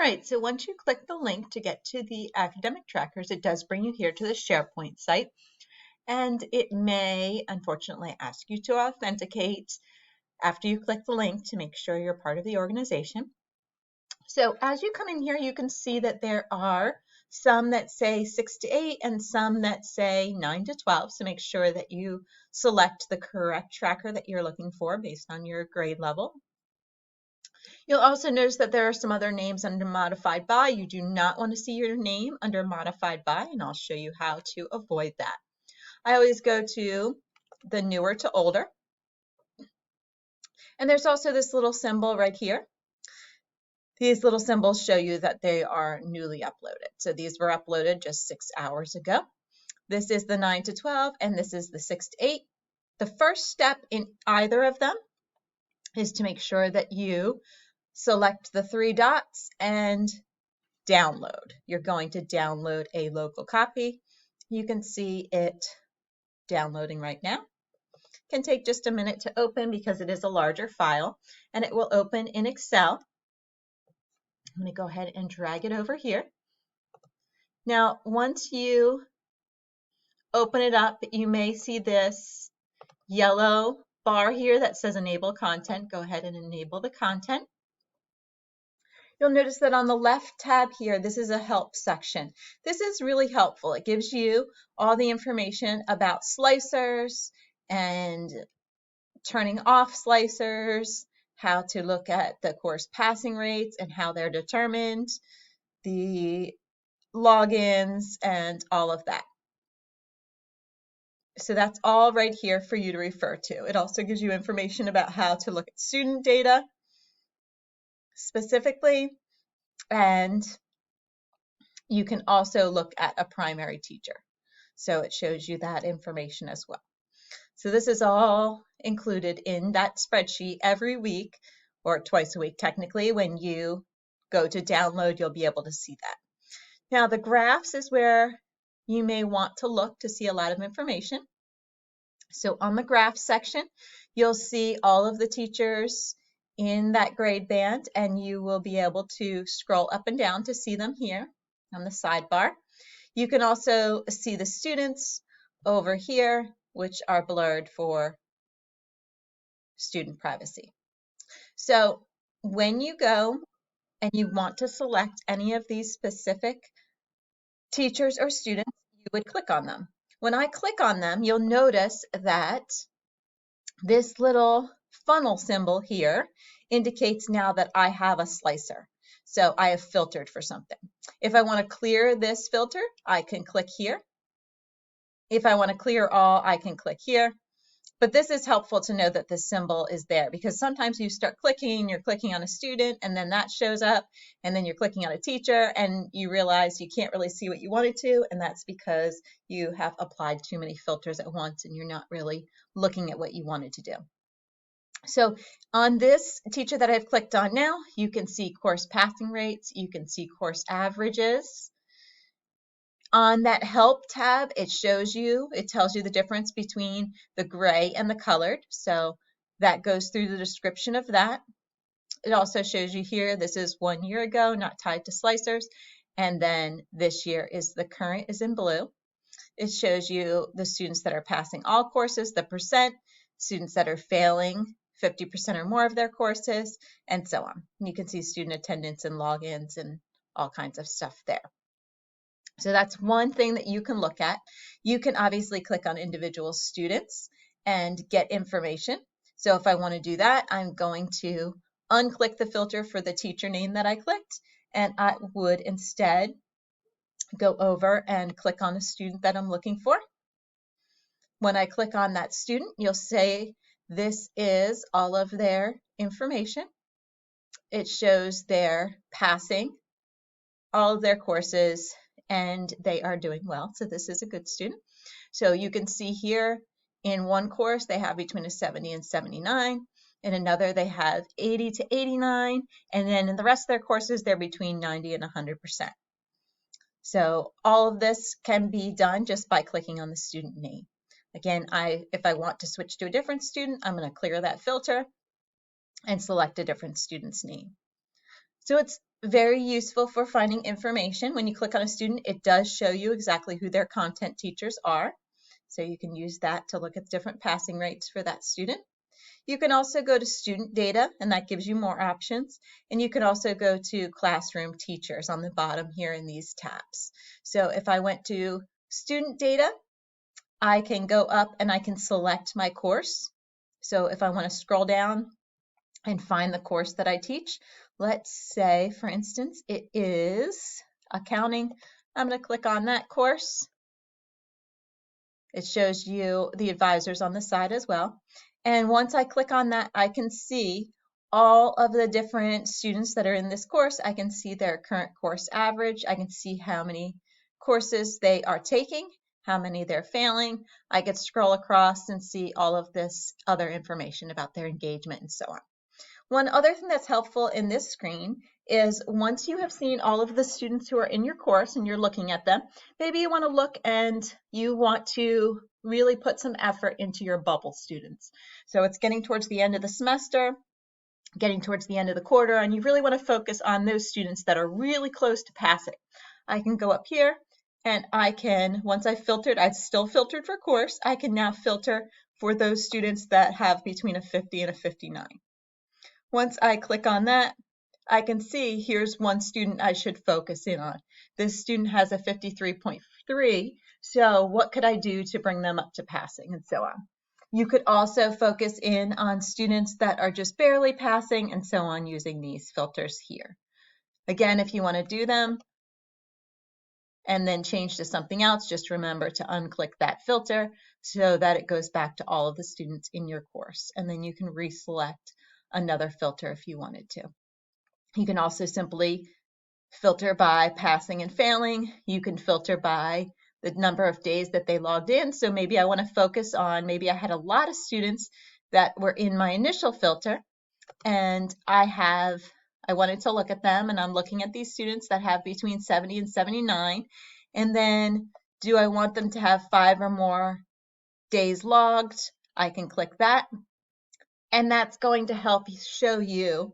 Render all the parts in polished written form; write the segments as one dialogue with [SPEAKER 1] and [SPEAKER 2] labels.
[SPEAKER 1] right, so once you click the link to get to the academic trackers, it does bring you here to the SharePoint site, and it may unfortunately ask you to authenticate after you click the link to make sure you're part of the organization. So as you come in here, you can see that there are some that say 6 to 8 and some that say 9 to 12. So make sure that you select the correct tracker that you're looking for based on your grade level. You'll also notice that there are some other names under modified by. You do not want to see your name under modified by, and I'll show you how to avoid that. I always go to the newer to older. And there's also this little symbol right here. These little symbols show you that they are newly uploaded. So these were uploaded just 6 hours ago. This is the 9 to 12, and this is the 6 to 8. The first step in either of them is to make sure that you select the 3 dots and download. You're going to download a local copy. You can see it downloading right now. It can take just a minute to open because it is a larger file, and it will open in Excel. I'm going to go ahead and drag it over here. Now, once you open it up, you may see this yellow bar here that says Enable Content. Go ahead and enable the content. You'll notice that on the left tab here, this is a help section. This is really helpful. It gives you all the information about slicers and turning off slicers, how to look at the course passing rates and how they're determined, the logins, and all of that. So that's all right here for you to refer to. It also gives you information about how to look at student data specifically, and you can also look at a primary teacher. So it shows you that information as well. So this is all included in that spreadsheet every week, or twice a week technically. When you go to download, you'll be able to see that. Now the graphs is where you may want to look to see a lot of information. So on the graphs section, you'll see all of the teachers in that grade band, and you will be able to scroll up and down to see them here on the sidebar. You can also see the students over here, which are blurred for student privacy. So when you go and you want to select any of these specific teachers or students, you would click on them. When I click on them, you'll notice that this little funnel symbol here indicates now that I have a slicer. So I have filtered for something. If I want to clear this filter, I can click here. If I want to clear all, I can click here. But this is helpful to know that this symbol is there, because sometimes you start clicking, you're clicking on a student, and then that shows up, and then you're clicking on a teacher, and you realize you can't really see what you wanted to, and that's because you have applied too many filters at once, and you're not really looking at what you wanted to do. So on this teacher that I've clicked on now, you can see course passing rates, you can see course averages. On that help tab, it tells you the difference between the gray and the colored. So that goes through the description of that. It also shows you here, this is 1 year ago, not tied to slicers. And then this year is the current is in blue. It shows you the students that are passing all courses, the percent, students that are failing 50% or more of their courses, and so on. And you can see student attendance and logins and all kinds of stuff there. So that's one thing that you can look at. You can obviously click on individual students and get information. So if I want to do that, I'm going to unclick the filter for the teacher name that I clicked, and I would instead go over and click on the student that I'm looking for. When I click on that student, you'll say this is all of their information. It shows their passing, all of their courses, and they are doing well. So this is a good student. So you can see here in one course, they have between a 70 and 79. In another, they have 80 to 89. And then in the rest of their courses, they're between 90 and 100%. So all of this can be done just by clicking on the student name. Again, if I want to switch to a different student, I'm going to clear that filter and select a different student's name. So it's very useful for finding information. When you click on a student, it does show you exactly who their content teachers are. So you can use that to look at different passing rates for that student. You can also go to student data, and that gives you more options. And you can also go to classroom teachers on the bottom here in these tabs. So if I went to student data, I can go up and I can select my course. So if I want to scroll down and find the course that I teach, let's say, for instance, it is accounting. I'm going to click on that course. It shows you the advisors on the side as well. And once I click on that, I can see all of the different students that are in this course. I can see their current course average. I can see how many courses they are taking, how many they're failing. I could scroll across and see all of this other information about their engagement and so on. One other thing that's helpful in this screen is once you have seen all of the students who are in your course and you're looking at them, maybe you want to look and you want to really put some effort into your bubble students. So it's getting towards the end of the semester, getting towards the end of the quarter, and you really want to focus on those students that are really close to passing. I can go up here and I can, once I've filtered, I've still filtered for course, I can now filter for those students that have between a 50 and a 59. Once I click on that, I can see here's one student I should focus in on. This student has a 53.3, so what could I do to bring them up to passing and so on. You could also focus in on students that are just barely passing and so on using these filters here. Again, if you want to do them and then change to something else, just remember to unclick that filter so that it goes back to all of the students in your course, and then you can reselect another filter if you wanted to. You can also simply filter by passing and failing. You can filter by the number of days that they logged in. So maybe I want to focus on, maybe I had a lot of students that were in my initial filter, and I wanted to look at them, and I'm looking at these students that have between 70 and 79. And then do I want them to have 5 or more days logged? I can click that. And that's going to help show you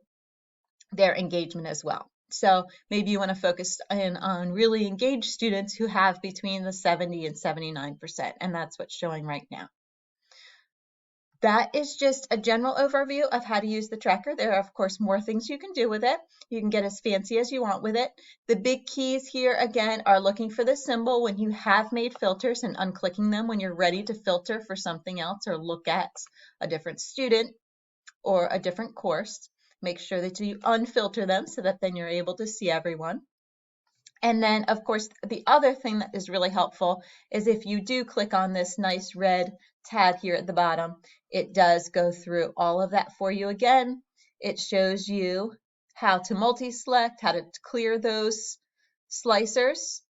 [SPEAKER 1] their engagement as well. So maybe you want to focus in on really engaged students who have between the 70 and 79%, and that's what's showing right now. That is just a general overview of how to use the tracker. There are, of course, more things you can do with it. You can get as fancy as you want with it. The big keys here, again, are looking for the symbol when you have made filters and unclicking them when you're ready to filter for something else or look at a different student or a different course. Make sure that you unfilter them so that then you're able to see everyone. And then, of course, the other thing that is really helpful is if you do click on this nice red tab here at the bottom, it does go through all of that for you again. It shows you how to multi-select, how to clear those slicers.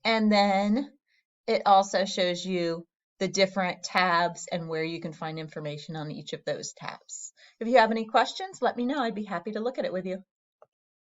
[SPEAKER 1] And then it also shows you the different tabs and where you can find information on each of those tabs. If you have any questions, let me know. I'd be happy to look at it with you.